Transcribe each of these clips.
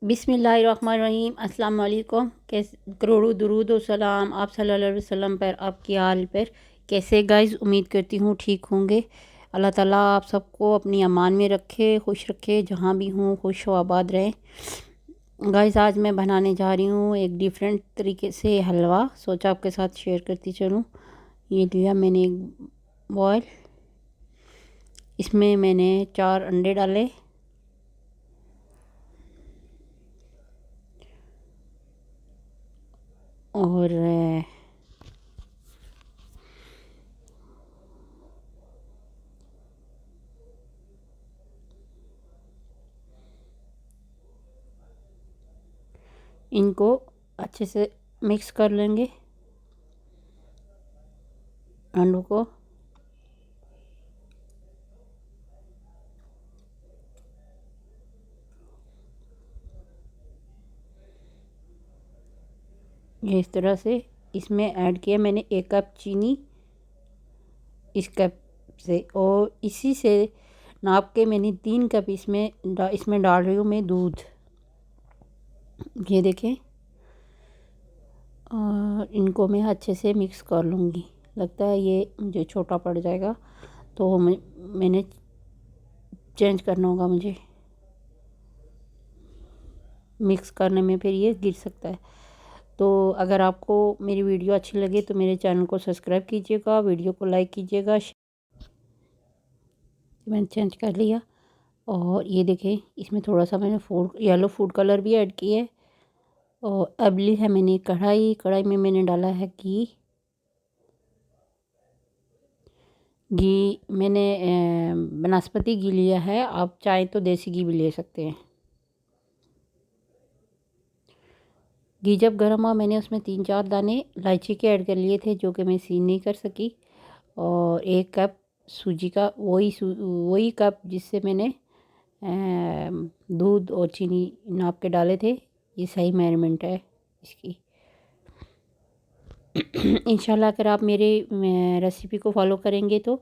बिस्मिल्लाहिर्रहमानिर्रहीम। अस्सलाम वालेकुम। कैसे करोड़ों दुरूद और सलाम आप सल्लल्लाहु अलैहि वसल्लम पर, आपकी हाल पर। कैसे गाइस, उम्मीद करती हूँ ठीक होंगे। अल्लाह ताला आप सबको अपनी अमान में रखे, खुश रखे, जहाँ भी हूँ खुश हो आबाद रहें। गाइस, आज मैं बनाने जा रही हूँ एक डिफरेंट तरीके से हलवा, सोचा आपके साथ शेयर करती चलूँ। ये लिया मैंने एक बॉयल, इसमें मैंने 4 अंडे डाले और इनको अच्छे से मिक्स कर लेंगे अंडों को। ये इस तरह से इसमें ऐड किया मैंने 1 कप चीनी इस कप से, और इसी से नाप के मैंने 3 कप इसमें डाल रही हूँ मैं दूध। ये देखें, और इनको मैं अच्छे से मिक्स कर लूँगी। लगता है ये मुझे छोटा पड़ जाएगा, तो मैंने चेंज करना होगा मुझे। मिक्स करने में फिर ये गिर सकता है। तो अगर आपको मेरी वीडियो अच्छी लगे तो मेरे चैनल को सब्सक्राइब कीजिएगा, वीडियो को लाइक कीजिएगा। मैंने चेंज कर लिया, और ये देखें इसमें थोड़ा सा मैंने येलो फूड कलर भी ऐड किया है। और अब ली है मैंने कढ़ाई में मैंने डाला है घी मैंने वनस्पति घी लिया है, आप चाहें तो देसी घी भी ले सकते हैं। घी जब गर्म हुआ, मैंने उसमें 3-4 दाने इलायची के ऐड कर लिए थे, जो कि मैं सीन नहीं कर सकी। और 1 कप सूजी का, वही कप जिससे मैंने दूध और चीनी नाप के डाले थे। ये सही मेजरमेंट है इसकी। इंशाल्लाह अगर आप मेरे रेसिपी को फॉलो करेंगे तो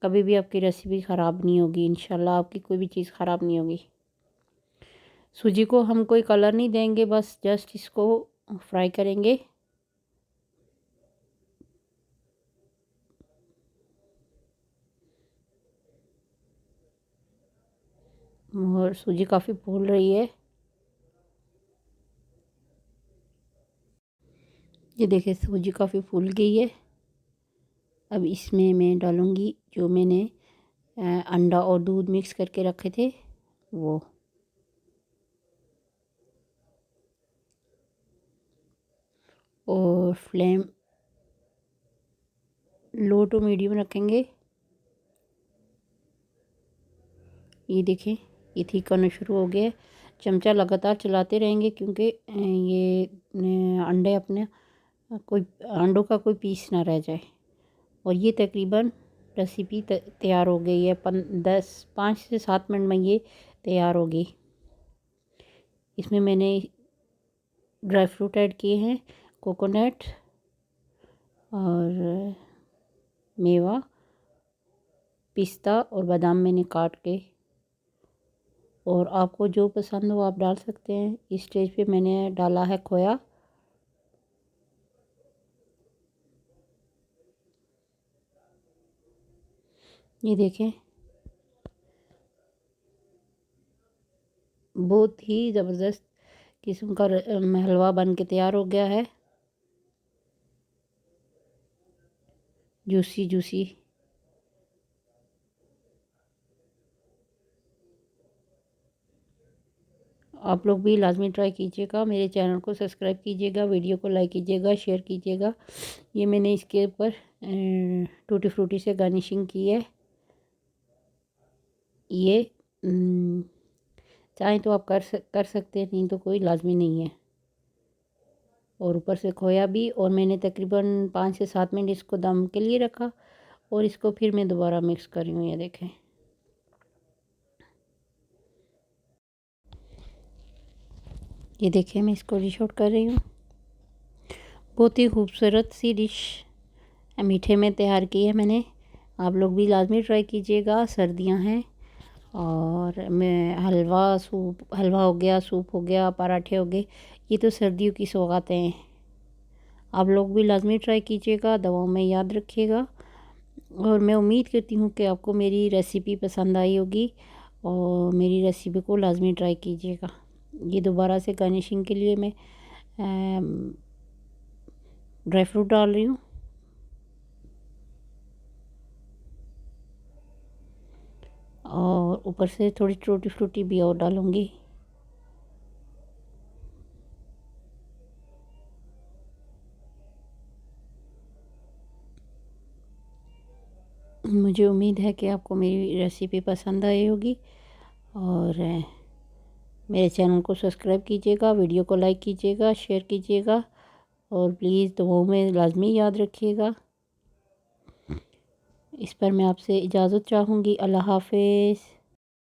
कभी भी आपकी रेसिपी ख़राब नहीं होगी। इंशाल्लाह आपकी कोई भी चीज़ ख़राब नहीं होगी। सूजी को हम कोई कलर नहीं देंगे, बस जस्ट इसको फ्राई करेंगे। और सूजी काफ़ी फूल रही है। ये देखिए सूजी काफ़ी फूल गई है। अब इसमें मैं डालूँगी जो मैंने अंडा और दूध मिक्स करके रखे थे वो। और फ्लेम लो टू मीडियम रखेंगे। ये देखें, ये ठीक करना शुरू हो गया है। चमचा लगातार चलाते रहेंगे, क्योंकि ये अंडे अपने कोई अंडों का कोई पीस ना रह जाए। और ये तकरीबन रेसिपी तैयार हो गई है। 5 से 7 मिनट में ये तैयार होगी। इसमें मैंने ड्राई फ्रूट ऐड किए हैं, कोकोनट और मेवा, पिस्ता और बादाम मैंने काट के। और आपको जो पसंद हो आप डाल सकते हैं। इस स्टेज पे मैंने डाला है खोया। ये देखें, बहुत ही ज़बरदस्त किस्म का हलवा बन के तैयार हो गया है। Juicy juicy. आप लोग भी लाजमी ट्राई कीजिएगा। मेरे चैनल को सब्सक्राइब कीजिएगा, वीडियो को लाइक कीजिएगा, शेयर कीजिएगा। ये मैंने इसके ऊपर टूटी फ्रूटी से गार्निशिंग की है। ये चाहें तो आप कर सकते हैं, नहीं तो कोई लाजमी नहीं है। और ऊपर से खोया भी। और मैंने तकरीबन 5 से 7 मिनट इसको दम के लिए रखा, और इसको फिर मैं दोबारा मिक्स कर रही हूँ। ये देखें, ये देखें मैं इसको डिश आउट कर रही हूँ। बहुत ही खूबसूरत सी डिश मीठे में तैयार की है मैंने। आप लोग भी लाजमी ट्राई कीजिएगा। सर्दियाँ हैं और मैं हलवा हो गया, सूप हो गया, पराठे हो गए, ये तो सर्दियों की सौगातें हैं। आप लोग भी लाज़मी ट्राई कीजिएगा, दवाओं में याद रखिएगा। और मैं उम्मीद करती हूँ कि आपको मेरी रेसिपी पसंद आई होगी और मेरी रेसिपी को लाज़मी ट्राई कीजिएगा। ये दोबारा से गार्निशिंग के लिए मैं ड्राई फ्रूट डाल रही हूँ। और ऊपर से थोड़ी टूटी फ्रूटी भी और डालूँगी। मुझे उम्मीद है कि आपको मेरी रेसिपी पसंद आई होगी और मेरे चैनल को सब्सक्राइब कीजिएगा, वीडियो को लाइक कीजिएगा, शेयर कीजिएगा और प्लीज़ दुआओं में लाज़मी याद रखिएगा। इस पर मैं आपसे इजाज़त चाहूँगी। अल्लाह हाफ़िज़।